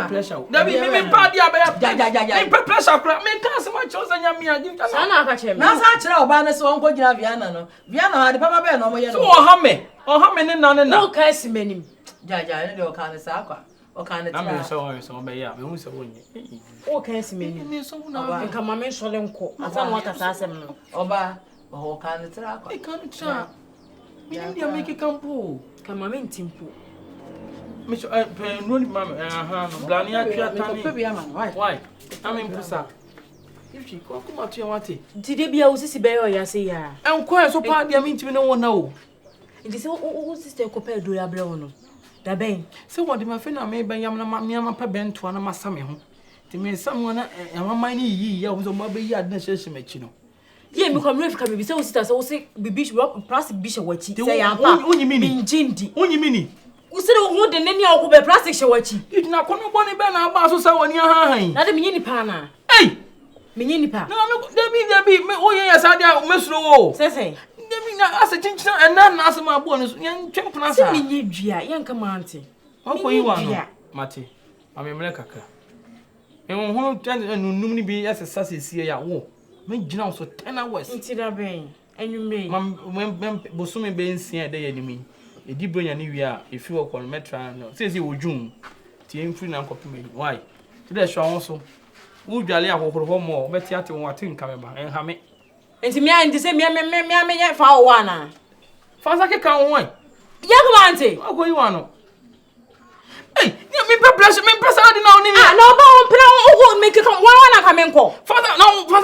pressure. There be me party abaya. Me pressure kra. Me can say my chosen yamia. Sana aka che me. Na sa kire oba ne so onko gina Viana no. Viana ha de papa be no mo ye no. So o ha me ne na. No ka si manim. Ne de o ka ne sa akwa. O ka ne tira. Na me so be ya. Me hu se wonye. O ka si manim. Ni so na. Nka mama nsole nko. Asa mo aka sa asem no. Oba o ka ne tira akwa. E ka ne tira. Me dia make campo. Ka mama ntimpo. Me so no ni mama no blani atwa tani. Why? I'm in Pusa. If she come out your wate. Did they be a usisi be o ya say ya? Enko so pa dia me ntimi no wona o. Ndi se o sister ko pa do ya bre wono. Da ben. Se wodi ma fe na me ben yam na ma pa bento na masame ho. Ti me sam wona amaman ni yi ya wo so ma be yi ade na hyehyɛ machi no. Ye mi kwamre fika be se o sister so say bibi plastic bi hye wachi. Say ya pa. Unyimi ni. Njindi. Unyimi ni. Usere wo de nani a ko be plastic hye wachi. Idina kono boni be na aba so sa woni ahan. Na de me nyini pa na. Ei! Me nyini pa. Na me Debi me o ye yasa dia mesuro wo. Sese. Debi na ase chinchina na asema abo no so yen twempna sa. Se me nyi dua ye nka mante. Okoyi wa no. Mate. Amemre kakra. Ehun nunum ni bi yasesa sesie ya wo. Me gina so 10 hours. Nti da ben. Enwumre. Mam bosume be nsia de yanimi. Edi bronya ni wi a efi wo kon metra no. Sese wodwum. Ti emfiri na nkopem. Why? Ti de hwa won so. Wo dwale ahohoro ho mo beti ate won ate nka me ba. Enha me. Enti me andi se me ye fa wo ana. Fa sa ke ka won. Ya ko ante. Okoyi wa no. Hey, me pressure adi na oni ni. Ah, no ba on pira o make come one na ka me nko. Fa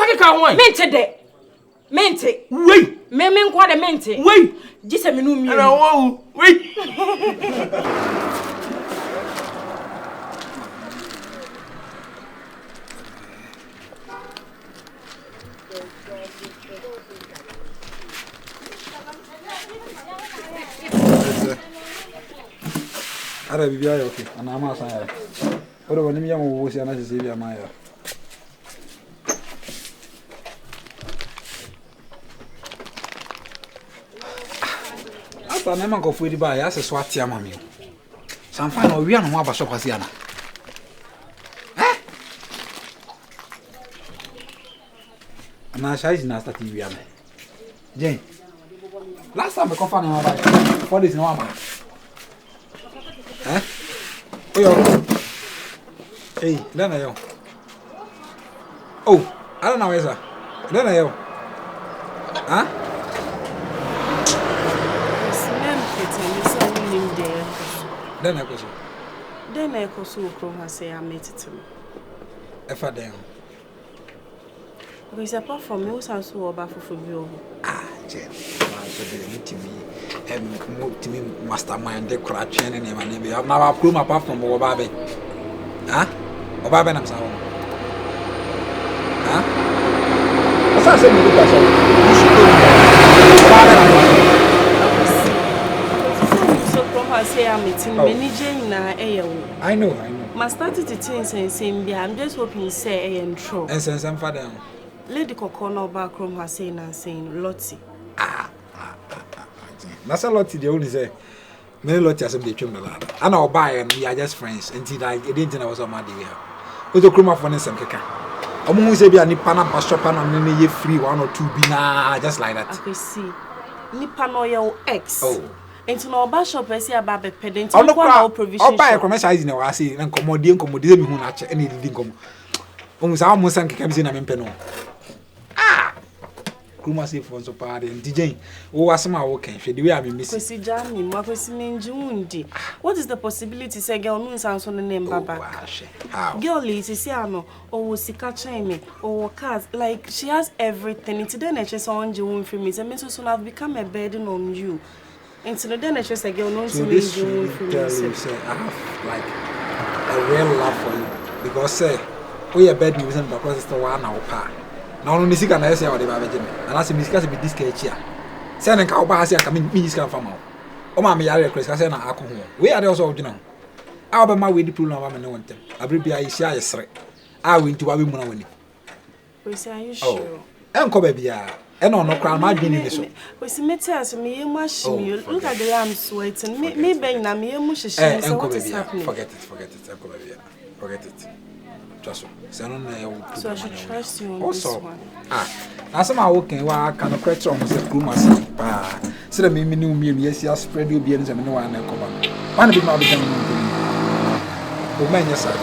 ke ka won. Mente de. Mente. Wei. Me nko de mente. Wei. Gise me no mi. Era wo. Wei. Ara bibia ya okay. Ana ama san ya. Oro woni mi ya mo wo si ana se bia ma ya. Asa na man ko fu di ba ya se so atia ma mi. San fa na wi anu aba shop asi ana. Ana shaizi na start wi ana. Jen. Last time ko fa na ma ba. For this no ama. Oyo. Hey, lena yo. Oh, I don't know where's that. Lena yo. Huh? Lena koso. Lena koso ukro ha say I met it. Efa den. Because apart from me, also so oba for bio. Ah, Jen. So the meeting to me mastermind the crash and any man be have now approve apart from obabe. Huh? Obabe nam sawo. Huh? Asa say me look at you. So from her say I'm meeting manager na eyewo. I know. Ma started to think saying be I'm just hoping say e intro. And sense am father. Lady Kokona back from her saying and saying Lottie. That's a lot to the only say. Many lot as they trim the ladder. And I'll buy and we are just friends until I didn't know I was on my deal. With the cream of one and some kaka. Among say be a nipana pastor and any free 1 or 2 bina just like that. I can see. Nipano your ex. Oh. Into no bashop I see about the pedant. I'm not provision. I'll buy a commercial in our say and commodity me who natch any living come. Almost almost and comes in a mempeno. Kuma say for so party and DJ. Oh, asama working. The way I be missing. Kwesi Jami, Makwesi Ninjundi. What is the possibility say girl no sounds on the name Baba? How? Girl is see ano or Sika me or cars like she has everything. Into then she saw on you for me. So soon have become a burden on you. Into then she say girl no so this should tell you say I have like a real love for you because say we are bed news and because it's the one our pa. Na ono nisika na ese ya wode ba beje me anase misika se be diska echi a se ne ka oba ase aka me nisika fa ma o ma me yare request se na akọ ho we are also odwina a oba ma we di problem ba me ne wontem abri bia isi ayesre a we nti wa be mu na wani we say are you sure enko ba bia e na ono kra ma dwini ni so we see metas me yemu ashimi look at the way I'm sweating me ben na me yemu sheshe so what is happening forget it enko ba bia Forget it. Trust me. So I should trust you on this one. Now some are working. Why can a question on the crew must so the minimum yes, you spread your beans and no one come on. One bit more becoming yes, sir.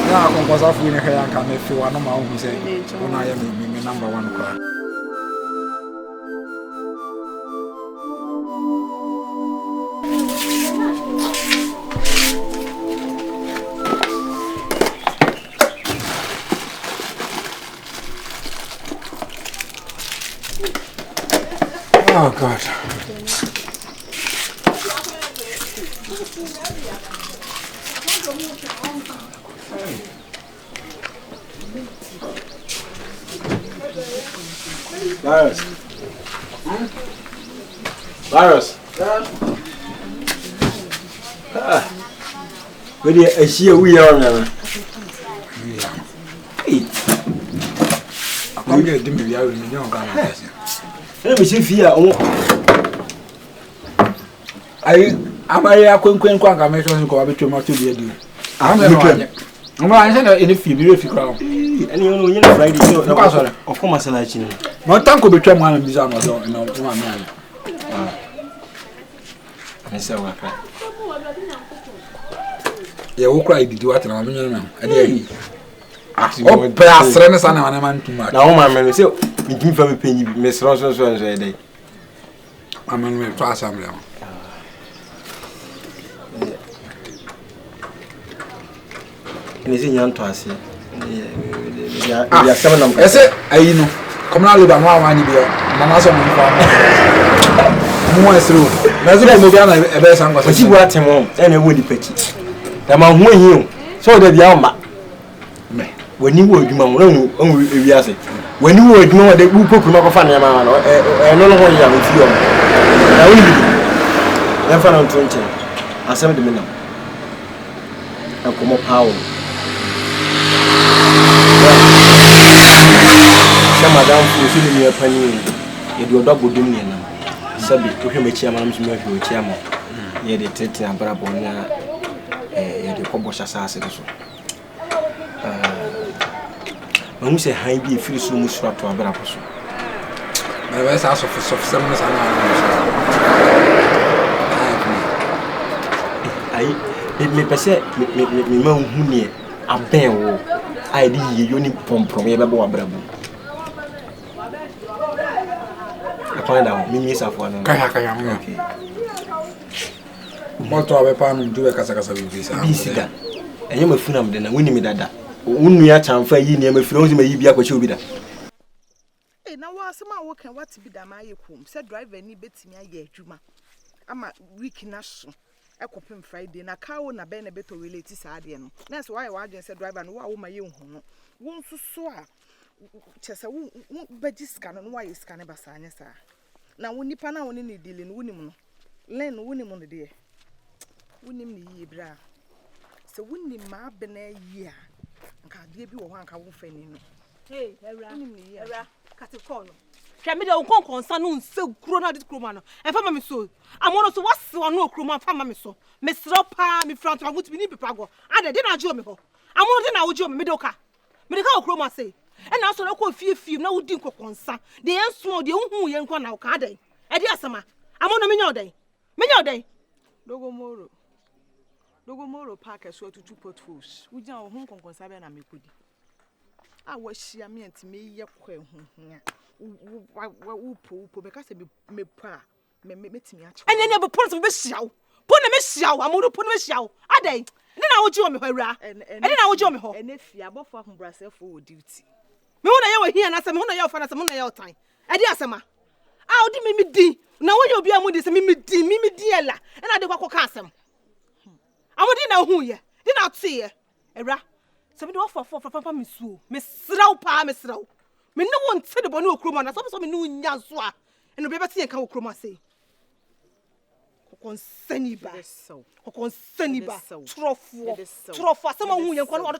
Now, I was off winning her and come if you want to know who say, when I am number one cry. Oh God. Virus. Where I see we are now. I can't get them to be out in the young guy. Let me see fear. I'm a queen quack. Make sure you go to my 2 years. I'm a in a few if you crown. And you know, Friday, of course, I like you. No time could be trying one of these armors on one man. I said, Yeah, who cried did you at an amendment? I did. Oh, pass, Renaissance, and a man too much. Now, my man, so you give me penny, Miss Ross's a day. I'm going to try some now. And it's in young to us. Yeah, 7 of them. I said, I know. Come on, live on one year. Mamma's on more through. That's what I'm a best uncle. But you were him home and a woody petty. The man who you so that the alma. When you were only when you were no, they will put no fan and no longer young with you. Now we then found on 20. I 70 minutes. And come up how. Madame, you see me a penny. You do a double dominion. Sabi, if you make chairman, you make your chairman. Yet the treaty and Brabonia, the Cobos assassin. When we say high be free so much to a Brabos. My best house of 7 months. I me per se, me man who near a bear. I did you need pump from your Brabo. Find out, me miss for one. Okay. What to have a pan do a Casacasa with Sika. And you may film then, and winning me that. Only a time for you near me, frozen may be a coach with that. Eh, now was some working what to be the my home, said driver any bits me a year, Juma. I'm a week national. I copy Friday, and a cow and a ben a bit of related Sardian. That's why I just said driver and wow, my young home. Won't so swear. Chessa won't bet this can and why is cannabasanya, sir. Now, when you pan out any dealing, win him, Len win him on the day. Win him the bra. So, win him my bene year. And can't give you one can win. Hey, Era, Catacon. Camilla won't concern so grown out this crewman. And Famma so. I'm one of the what's one no crewman, Famma so. Miss Ropa, me front, I would be Nipago. And I didn't join me. I'm one of them, I would join Medoka. Medical crewman say. And also, I call few no dink concern. The end small, the who young one now, Cade. And yes, I'm on a minor day. Minor day. Dogomoro Park as well to 2 potholes. We don't home concern and me could. I was she a meant me, ya quail. Who because me pa, me met me. And then never put a miss show. Put a miss show, I'm going to put a miss show. A day. Then I would join me, and then I would join me. And if you are both from Brazil for duty. Me wona ye here na some wona ye fa na some wona ye time e dey asema ah odi me di na wo ye obi amudi se me di ela e na de kwakọ asem amudi na hu ye di na tie ye era se me do fa me suo me sraw pa me sraw me ne won tse de bonu okroma na so me ne nya so a e no be be tie kan okroma sei kokon saniba trofo asem hu ye nkọ no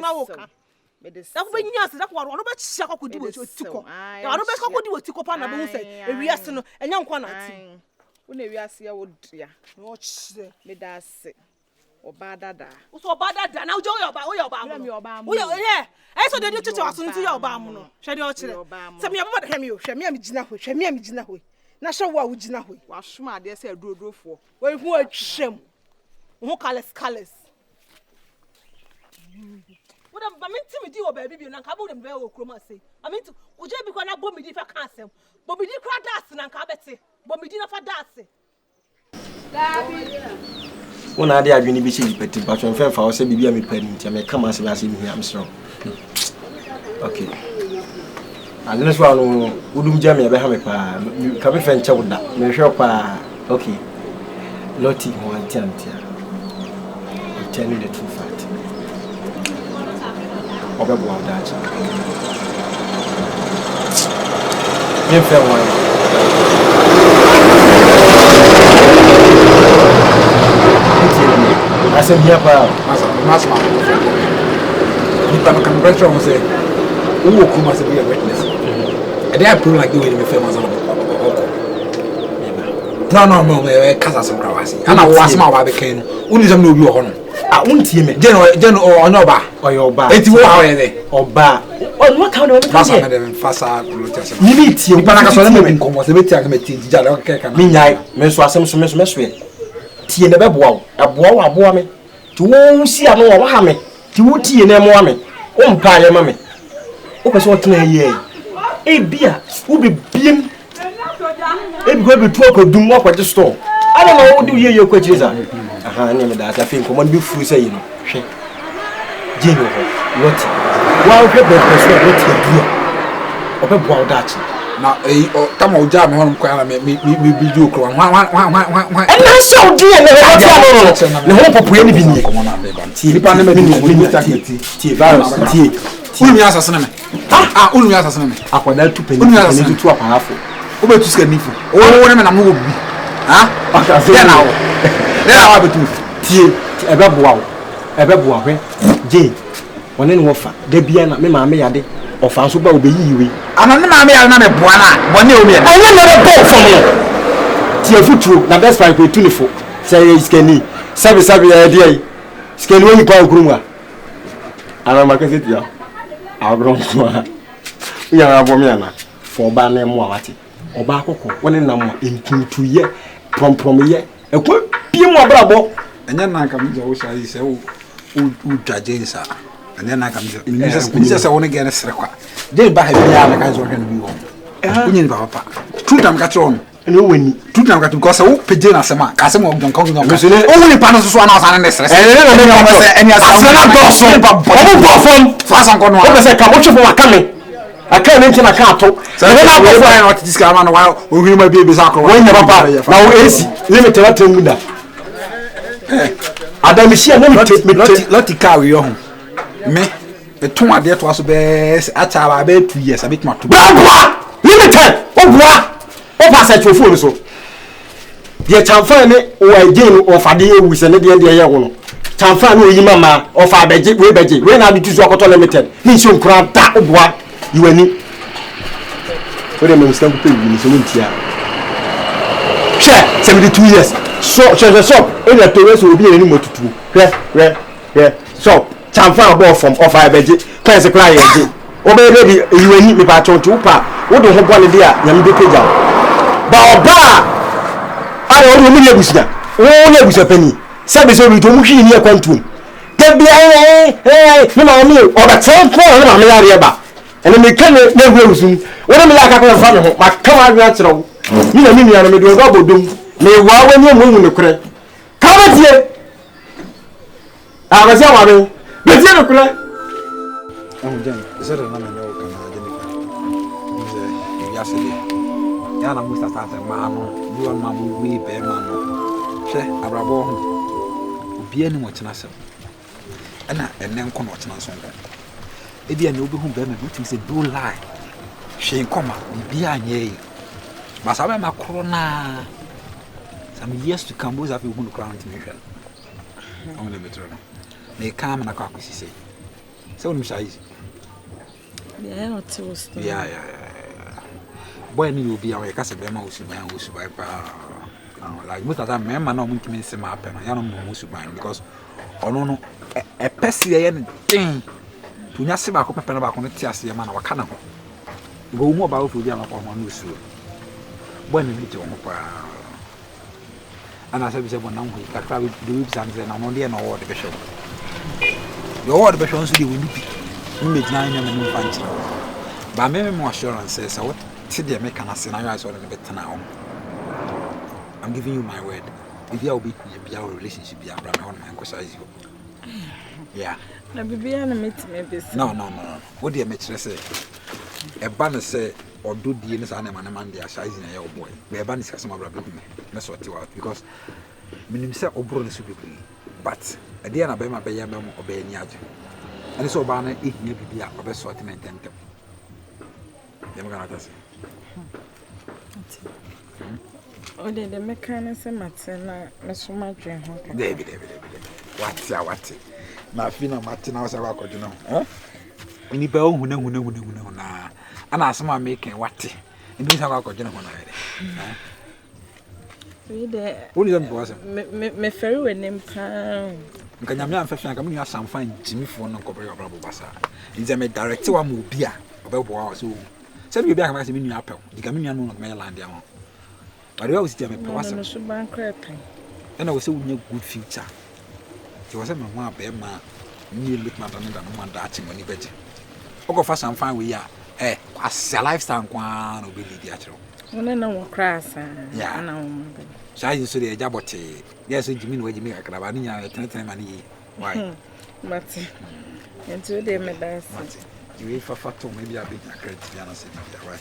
na wo ka that when you ask that one, I don't shaka could do what you took. I don't know what you took upon a boon say, a reason, and young one. When we are see, I would watch the medasi. Oba dada. So oba dada. Now joy oba, we oba. We yeah. I so dey do chicho aso nti ya oba mu no. Hwe dey o kire. Se me oba de me o, hwe me am gina ho, hwe me am gina ho. Na hwe wo a wo gina ho. Wa soma ade se adrodrofo. We hu atwem. Wo colors. What am I mean to me do baby bi na nka bo dem be wo kroma sei. I mean to wo je bi kwa na bo mi di fa kan asem. Bo mi di kra das na nka bete. Bo mi di na fa das. When I did any busy petty, but when fair for say be a me penny, I may come as I see me, I'm strong. Okay. And this one would jammy a beham. You come if and chow that. Me shop. Okay. Lottie, one time, I'm telling you the true fact. About that. You fair one. I said, yeah, Master. You can pressure on say, who will come as a witness? And they are proving like you will be famous. No, Casa some Krawasi. And I was my became only some new honor. I won't hear me, General or Noba or your bar. It's or bar. On what kind of facade? You meet you, but I was a bit of a midnight, Miss Wassam, Miss Messway. Tea never bow, a bow, me. To see a more hammy, to tea and a mommy. Pie, mammy. Open what a year. A beer will be being. It will be talk of doom up at the store. I don't know what do you hear your questions are. I never that. I think one be free saying. Jimmy, what? Wow, what you do? Open bow that. Now, come on, jam on me be do crown. Why? And I saw dear the hope of any being. Tea, virus, tea. Only as a cinema. Only as a cinema. Upon that 2 pennies, only as a 2 half. Over to scare me for. Oh, women, I'm moving. Ah, now. There I have a tooth. Tea, a babu, Jane. One in Woffa, Debiana, me mammy, or Fancy Bow be you. I'm not a buana, one year. I will never go for me. Tea foot true, now that's why we're 24. Say, Skinny, Sabi idea. Skinny, when you call Gruma. And I'm a cassette. I'll grow. We are a woman for Banner Moati. Or Bacco, one in number in 2 years, from ye. A quick pew more bravo. And then I come to the say, oh, judges are. And then I come to just I want to get a circle. They buy the other guys are going to be on. We need Papa. 2 times got on. And when 2 times got to go so Pidgin as a man, Casim of Don Kong. Only panels one house and this. And I can't mention a car talk. So I don't know what this guy on a while we might be bizarre. When never now is limited to Muda. I don't see a lot to carry on. Me, the 2 are there to us best at our bed 2 years. I bit more to limited. Oh, pass at your phone so. Dear Chamfani or again or Fadia with an Indian dear one. Chamfani, Mama, or Fabeji, when I be to Zokoto limited. He should grab that boy. You and me. What do you understand? Share 72 years. So, shop. Only a tourist will be any more to do. Yeah. So, Chamfan bought from off I beg it. Can't cry. Oh, baby, you will need me by 2 pa. What do you want to do? Yammy Pija. Ba. I only million with ya. Oh, with a penny. Service over to Mushi near Quantum. Get behind, hey, no, or the 10 4 and then they can't never soon. What am I like? I can't find him. My come out natural. You know, me, I'm a double doom. May wow when you're moving the credit. Come at here. I was your but you look like. Oh, Jen, is that another no? Yesterday, Yana must have started man. You and Mamma, we bear man. Say, I bravo. Be any much nassel. And then come watching us on that. Ebi an obi hu be me wetin say do lie hwe nkoma bia anye but sabe makro na some years to come both have you hu crown to me hwe on the metro na come na kwa kwisi say so no sha easy yeah not too yeah boy ni obi a we ka se be ma osu ba pa like most of the time, man, no make me say my pen. I don't know most because no a pesky thing. To nya se ba ko pepena ba ko ne tiase ma na waka na ho. Go mu ba ofu dia na ko no so. Bo na mi je wo pa. Ana se bi se bo na ho ka kra bi do bi san se na no dia na wo de be show. Yo wo de be show so di we ni bi. Ni me dina nya me no fa nchi. Ba me mo assurance say what ti dia me kana se na yo so de be tena ho. I'm giving you my word. If you will be a relationship be abra me on my size you. Yeah. Na bibia na meet me be. No. What do you make say? A banner say or do the innocent man the size in a your boy. We are banning some of me. That's what you are because minim say obro is be. But a dear na be my bay obey any agent. And so banner it may be a best sort in tentem. You're going to say. O de mechanics matter na so much dream ho. David. What? Na fina Martina was about to know. Any bell who na. And as my making what? And this about to know. We there. What is that was? Me ferry we name pa. Nka nyame amfafia nka me nua samfan jimi fo no nkobere obrabo basa. Nze me direct wa mu bia obebo wa so. Se bi bia ka se me nua apel. Dika me nua no me land ya ho. But we always tell me wasa. No so ban crepin. And I will say we need good future. It was a man be ma ni look na no man that money beje. Oko fa samfan we ya as a lifestyle kwa no be lead ya chiro. One na wo class Yeah. na wo. Sha you so dey jabote. Yes jimi no jimi kakra ba ni ya tene mani. Why? Mati. Ento dey me dance. You fa to maybe a bit na credit ya na say why?